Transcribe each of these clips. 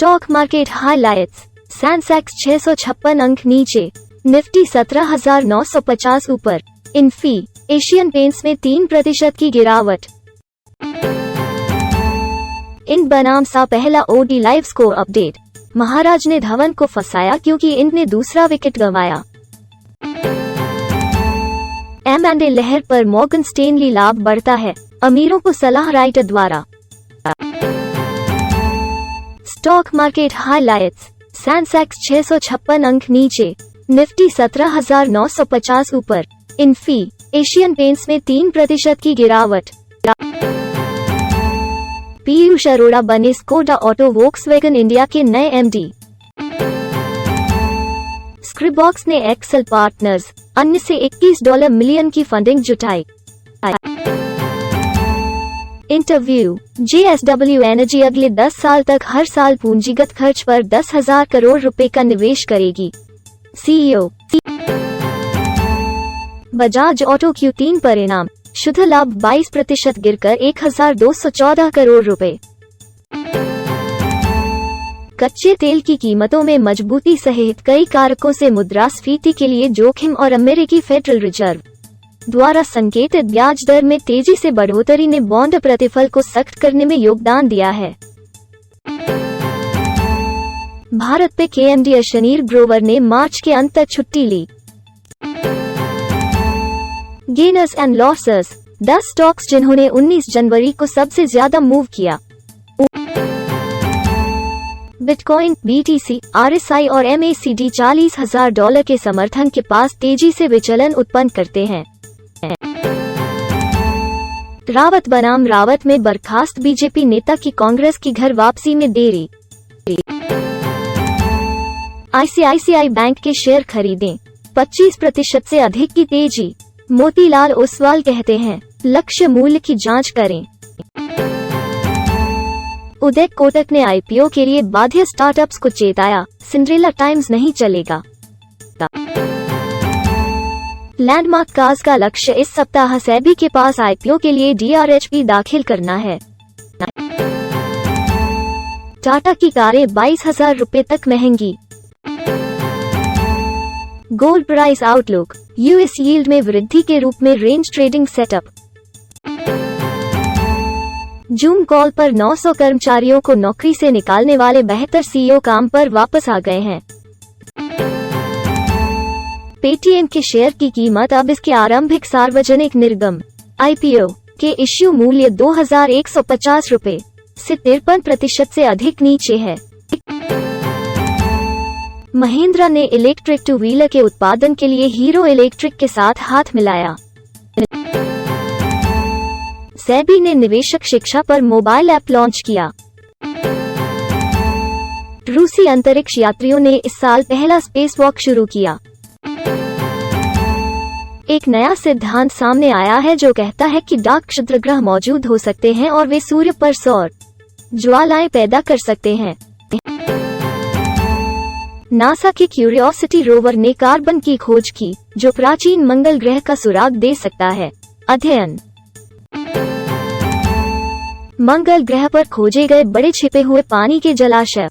Stock market highlights. Sensex 656 अंक नीचे, Nifty 17,950 ऊपर। इन्फी एशियन पेंट्स में 3% की गिरावट। इंड बनाम सा पहला ओडी लाइव स्कोर अपडेट। महाराज ने धवन को फंसाया क्योंकि इंड ने दूसरा विकेट गंवाया। M&A लहर पर मॉर्गन स्टेनली लाभ बढ़ता है, अमीरों को सलाह राइटर द्वारा। Stock market highlights. सेंसेक्स 656 अंक नीचे, निफ्टी 17,950 ऊपर। इन्फी एशियन पेंट्स में 3% की गिरावट। पीयूष अरोड़ा बने स्कोडा ऑटो वोक्सवैगन इंडिया के नए MD। स्क्रिबॉक्स ने एक्सेल पार्टनर्स अन्य से $21 मिलियन की फंडिंग जुटाई। इंटरव्यू। JSW एनर्जी अगले 10 साल तक हर साल पूंजीगत खर्च पर 10,000 करोड़ रुपए का निवेश करेगी। CEO। बजाज ऑटो Q3 परिणाम, शुद्ध लाभ 22% गिरकर 1,214 करोड़ रुपए। कच्चे तेल की कीमतों में मजबूती सहित कई कारकों से मुद्रास्फीति के लिए जोखिम और अमेरिकी फेडरल रिजर्व द्वारा संकेतित ब्याज दर में तेजी से बढ़ोतरी ने बॉन्ड प्रतिफल को सख्त करने में योगदान दिया है। भारत पे KMD अशनीर ग्रोवर ने मार्च के अंत तक छुट्टी ली। गेनर्स एंड लॉसर्स, 10 स्टॉक्स जिन्होंने 19 जनवरी को सबसे ज्यादा मूव किया। बिटकॉइन, BTC, RSI और MACD $40,000 के समर्थन के पास तेजी से विचलन उत्पन्न करते हैं। रावत बनाम रावत में बर्खास्त बीजेपी नेता की कांग्रेस की घर वापसी में देरी। ICICI बैंक के शेयर खरीदें, 25% से अधिक की तेजी। मोतीलाल ओसवाल कहते हैं, लक्ष्य मूल्य की जांच करें। उदय कोटक ने IPO के लिए बाध्य स्टार्टअप्स को चेताया, सिंड्रेला टाइम्स नहीं चलेगा। लैंडमार्क कार्स का लक्ष्य इस सप्ताह सेबी के पास IPO के लिए DRHP दाखिल करना है। टाटा की कारें 22,000 रुपए तक महंगी। Gold price outlook. US yield में वृद्धि के रूप में range trading setup. Zoom call पर 900 कर्मचारियों को नौकरी से निकालने वाले 72 CEO काम पर वापस आ गए हैं। पेटीएम के शेयर की कीमत अब इसके आरंभिक सार्वजनिक निर्गम IPO के इश्यू मूल्य 2,150 रुपए से 53% से अधिक नीचे है। महिंद्रा ने इलेक्ट्रिक टू व्हीलर के उत्पादन के लिए हीरो इलेक्ट्रिक के साथ हाथ मिलाया। सेबी ने निवेशक शिक्षा पर मोबाइल ऐप लॉन्च किया। रूसी अंतरिक्ष यात्रियों ने इस साल पहला स्पेसवॉक शुरू किया। एक नया सिद्धांत सामने आया है जो कहता है कि डार्क क्षुद्रग्रह मौजूद हो सकते हैं और वे सूर्य पर सौर ज्वालाएं पैदा कर सकते हैं। नासा के क्यूरियोसिटी रोवर ने कार्बन की खोज की, जो प्राचीन मंगल ग्रह का सुराग दे सकता है। अध्ययन। मंगल ग्रह पर खोजे गए बड़े छिपे हुए पानी के जलाशय।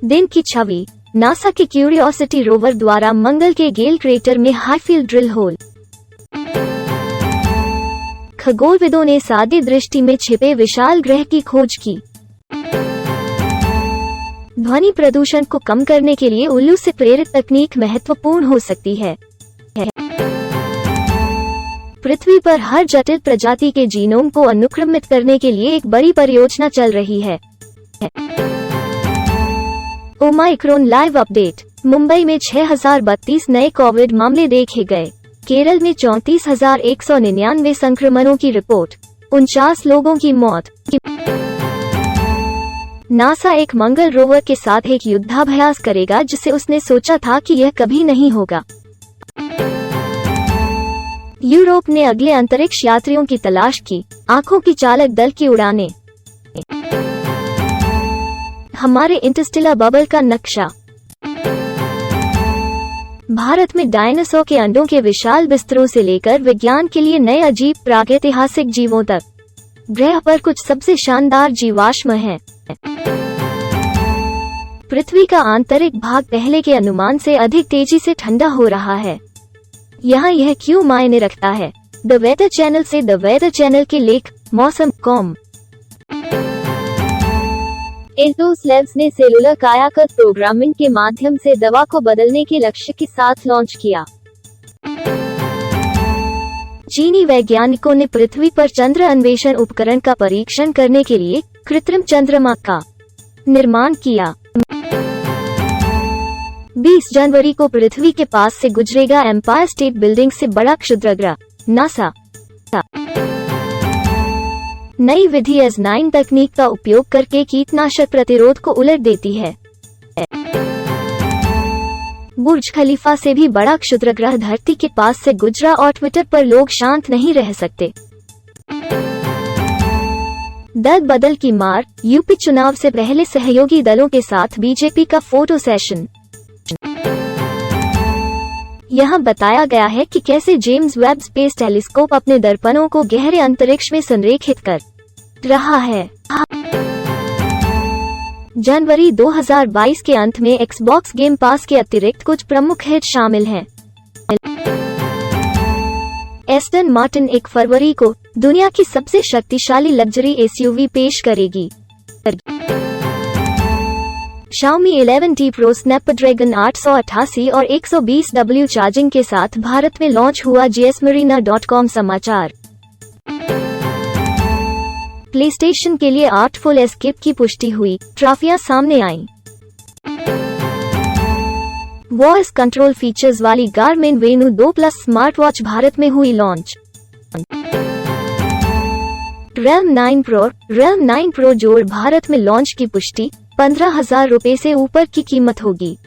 दिन की छवि। नासा के क्यूरियोसिटी रोवर द्वारा मंगल के गेल क्रेटर में हाईफील्ड ड्रिल होल। खगोलविदों ने सादी दृष्टि में छिपे विशाल ग्रह की खोज की। ध्वनि प्रदूषण को कम करने के लिए उल्लू से प्रेरित तकनीक महत्वपूर्ण हो सकती है। पृथ्वी पर हर जटिल प्रजाति के जीनोम को अनुक्रमित करने के लिए एक बड़ी परियोजना चल रही है। Omicron live update. मुंबई में 6,032 नए कोविड मामले देखे गए। केरल में 34,199 संक्रमणों की रिपोर्ट। 49 लोगों की मौत। नासा एक मंगल रोवर के साथ एक युद्धाभ्यास करेगा जिसे उसने सोचा था कि यह कभी नहीं होगा। यूरोप ने अगले अंतरिक्ष यात्रियों की तलाश की। आंखों की चालक दल की उड़ानें। हमारे इंटरस्टेलर बबल का नक्शा। भारत में डायनासोर के अंडों के विशाल बिस्तरों से लेकर विज्ञान के लिए नए अजीब प्रागैतिहासिक जीवों तक ग्रह पर कुछ सबसे शानदार जीवाश्म हैं। पृथ्वी का आंतरिक भाग पहले के अनुमान से अधिक तेजी से ठंडा हो रहा है। यहाँ यह क्यों मायने रखता है? द वेदर चैनल से द वेदर चैनल के लेख मौसम.com। एटोस लैब्स ने सेलुलर कायाकल्प प्रोग्रामिंग के माध्यम से दवा को बदलने के लक्ष्य के साथ लॉन्च किया। चीनी वैज्ञानिकों ने पृथ्वी पर चंद्र अन्वेषण उपकरण का परीक्षण करने के लिए कृत्रिम चंद्रमा का निर्माण किया। 20 जनवरी को पृथ्वी के पास से गुजरेगा एम्पायर स्टेट बिल्डिंग से बड़ा क्षुद्रग्रह, नासा। नई विधि S9 तकनीक का उपयोग करके कीटनाशक प्रतिरोध को उलट देती है। बुर्ज खलीफा से भी बड़ा क्षुद्रग्रह धरती के पास से गुजरा और ट्विटर पर लोग शांत नहीं रह सकते। दल बदल की मार, यूपी चुनाव से पहले सहयोगी दलों के साथ बीजेपी का फोटो सेशन। यहाँ बताया गया है कि कैसे जेम्स वेब स्पेस टेलीस्कोप अपने दर्पणों को गहरे अंतरिक्ष में संरेखित कर रहा है। जनवरी 2022 के अंत में एक्सबॉक्स गेम पास के अतिरिक्त कुछ प्रमुख हिट शामिल हैं। एस्टन मार्टिन 1 फरवरी को दुनिया की सबसे शक्तिशाली लग्जरी एसयूवी पेश करेगी। Xiaomi 11T Pro स्नैपड्रैगन 888 और 120W चार्जिंग के साथ भारत में लॉन्च हुआ gsmarina.com समाचार। प्लेस्टेशन के लिए आर्टफुल एस्केप की पुष्टि हुई, ट्रॉफियां सामने आईं। वॉइस कंट्रोल फीचर्स वाली Garmin venue 2 plus smart watch Bharat में हुई लॉन्च। Realme 9 Pro जोड़ भारत में लॉन्च की पुष्टि, 15,000 रुपए से ऊपर की कीमत होगी।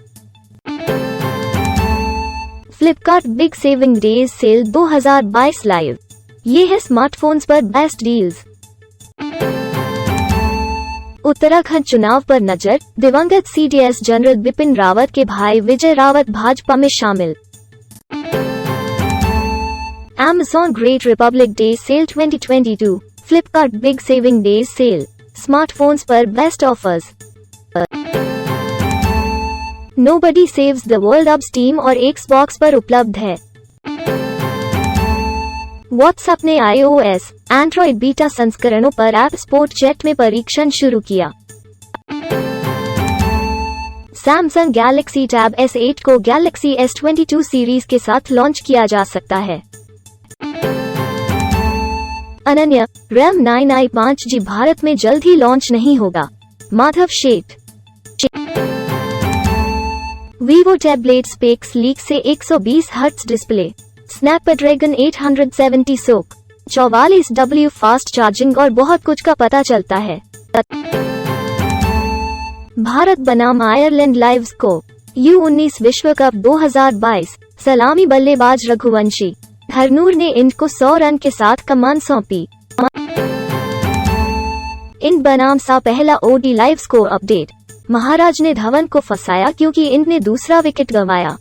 Flipkart big saving days cell 2022 live, ये है स्मार्टफोन्स पर बेस्ट डील्स। उत्तराखंड चुनाव पर नजर, दिवंगत CDS जनरल बिपिन रावत के भाई विजय रावत भाजपा में शामिल। Amazon great republic day sale 2022, Flipkart big saving days sale, smartphones पर best offers. Nobody Saves the World अब Steam और Xbox पर उपलब्ध है। WhatsApp ने iOS, Android बीटा संस्करणों पर ऐप स्पोर्ट चैट में परीक्षण शुरू किया। Samsung Galaxy Tab S8 को Galaxy S22 सीरीज के साथ लॉन्च किया जा सकता है। Ananya, RAM 9i 5G Bharat में जल्द ही लॉन्च नहीं होगा, Madhav Sheth. Vivo tablet specs leak से 120 हर्ट्ज डिस्प्ले, स्नैपड्रैगन 870 सोक, 44W फास्ट चार्जिंग और बहुत कुछ का पता चलता है। भारत बनाम आयरलैंड लाइव स्कोर, U19 विश्व कप 2022, सलामी बल्लेबाज रघुवंशी हरनूर ने इंड को 100 रन के साथ कमान सौंपी। इंड बनाम सा पहला OD लाइव स्कोर अपडेट, महाराज ने धवन को फंसाया क्योंकि इंड ने दूसरा विकेट गंवाया।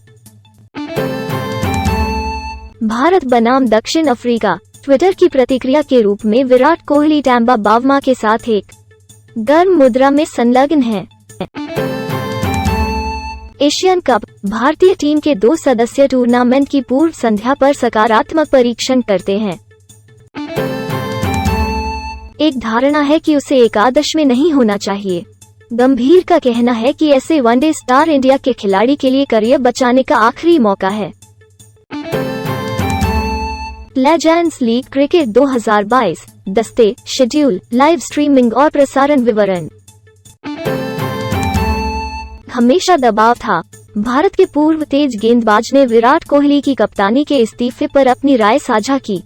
भारत बनाम दक्षिण अफ्रीका, ट्विटर की प्रतिक्रिया के रूप में विराट कोहली टैम्बा बावमा के साथ एक गर्म मुद्रा में संलग्न है। एशियन कप, भारतीय टीम के 2 सदस्य टूर्नामेंट की पूर्व संध्या पर सकारात्मक परीक्षण करते हैं। एक धारणा है कि उसे एकादश में नहीं होना चाहिए। गंभीर का कहना है कि ऐसे वनडे स्टार इंडिया के खिलाड़ी के लिए करियर बचाने का आखिरी मौका है। लेजेंड्स लीग क्रिकेट 2022, दस्ते, शेड्यूल, लाइव स्ट्रीमिंग और प्रसारण विवरण। हमेशा दबाव था, भारत के पूर्व तेज गेंदबाज ने विराट कोहली की कप्तानी के इस्तीफे पर अपनी राय साझा की।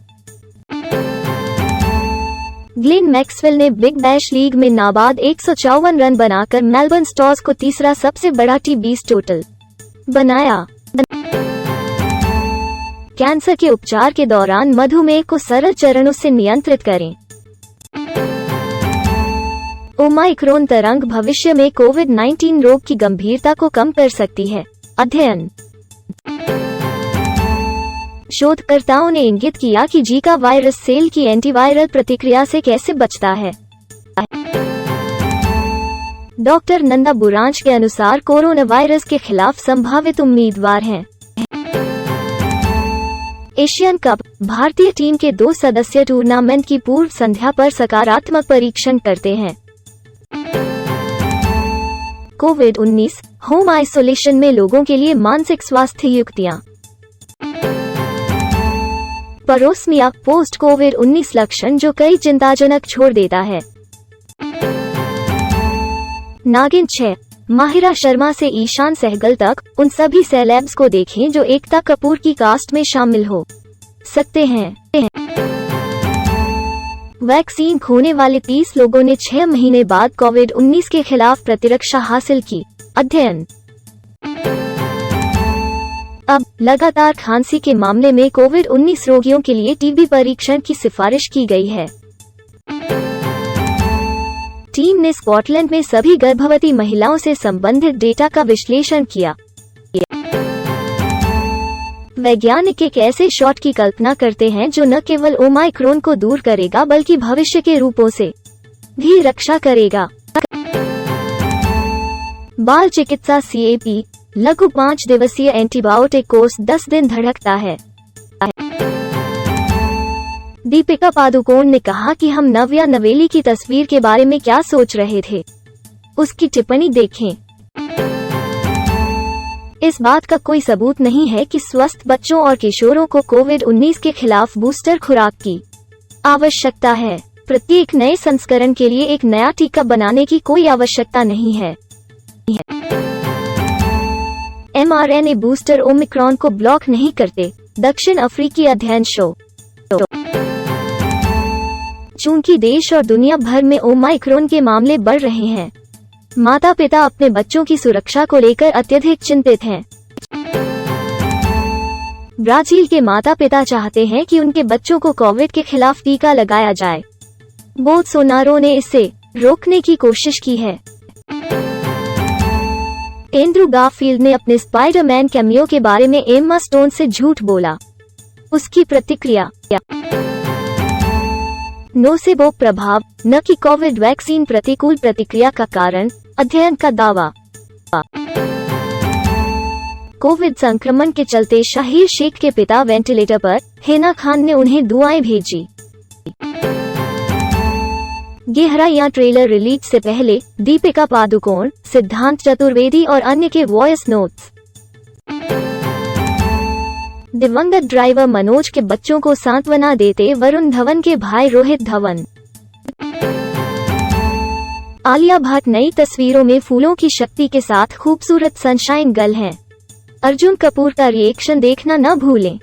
ग्लेन मैक्सवेल ने बिग बैश लीग में नाबाद 154 रन बनाकर मेलबर्न स्टॉर्स को तीसरा सबसे बड़ा T20 टोटल बनाया। कैंसर के उपचार के दौरान मधुमेह को सरल चरणों से नियंत्रित करें। ओमाइक्रोन तरंग भविष्य में कोविड-19 रोग की गंभीरता को कम कर सकती है, अध्ययन। शोधकर्ताओं ने इंगित किया कि जीका वायरस सेल की एंटीवायरल प्रतिक्रिया से कैसे बचता है। डॉक्टर नंदा बुरांच के अनुसार कोरोना वायरस के खिलाफ संभावित उम्मीदवार हैं। एशियन कप, भारतीय टीम के 2 सदस्य टूर्नामेंट की पूर्व संध्या पर सकारात्मक परीक्षण करते हैं। कोविड-19, होम आइसोलेशन में लोगों के लिए मानसिक स्वास्थ्य युक्तियां। परोसमिया, पोस्ट कोविड-19 लक्षण जो कई चिंताजनक छोड़ देता है। नागिन 6, माहिरा शर्मा से ईशान सहगल तक, उन सभी सेलेब्स को देखें जो एकता कपूर की कास्ट में शामिल हो सकते हैं। वैक्सीन खोने वाले 30 लोगों ने 6 महीने बाद कोविड-19 के खिलाफ प्रतिरक्षा हासिल की। अध्ययन। अब लगातार खांसी के मामले में कोविड-19 रोगियों के लिए टीबी परीक्षण की सिफारिश की गई है। टीम ने स्कॉटलैंड में सभी गर्भवती महिलाओं से संबंधित डेटा का विश्लेषण किया। वैज्ञानिक एक ऐसे शॉट की कल्पना करते हैं जो न केवल ओमाइक्रोन को दूर करेगा बल्कि भविष्य के रूपों से भी रक्षा करेगा। बाल चिकित्सा CAP लघु 5 दिवसीय एंटीबायोटिक कोर्स 10 दिन धड़कता है। दीपिका पादुकोण ने कहा कि हम नव्या नवेली की तस्वीर के बारे में क्या सोच रहे थे। उसकी टिप्पणी देखें। इस बात का कोई सबूत नहीं है कि स्वस्थ बच्चों और किशोरों को कोविड-19 के खिलाफ बूस्टर खुराक की आवश्यकता है। प्रत्येक नए संस्करण के लिए एक नया टीका बनाने की कोई आवश्यकता नहीं है। mRNA बूस्टर ओमिक्रॉन को ब्लॉक नहीं करते, दक्षिण अफ्रीकी अध्ययन शो। चूंकि देश और दुनिया भर में ओमाइक्रोन के मामले बढ़ रहे हैं, माता पिता अपने बच्चों की सुरक्षा को लेकर अत्यधिक चिंतित हैं। ब्राजील के माता पिता चाहते हैं कि उनके बच्चों को कोविड के खिलाफ टीका लगाया जाए। बोल्सोनारो ने इसे रोकने की कोशिश की है। एंड्रू गारफील्ड ने अपने स्पाइडरमैन कैमियो के बारे में एम्मा स्टोन से झूठ बोला। उसकी प्रतिक्रिया। नोसेबो प्रभाव, न कि कोविड वैक्सीन प्रतिकूल प्रतिक्रिया का कारण, अध्ययन का दावा। कोविड संक्रमण के चलते शाहिर शेख के पिता वेंटिलेटर पर, हिना खान ने उन्हें दुआएं भेजी। गहराइयां ट्रेलर रिलीज से पहले दीपिका पादुकोण, सिद्धांत चतुर्वेदी और अन्य के वॉइस नोट्स। दिवंगत ड्राइवर मनोज के बच्चों को सांत्वना देते वरुण धवन के भाई रोहित धवन। आलिया भट्ट नई तस्वीरों में फूलों की शक्ति के साथ खूबसूरत सनशाइन गर्ल हैं। अर्जुन कपूर का रिएक्शन देखना न भूलें।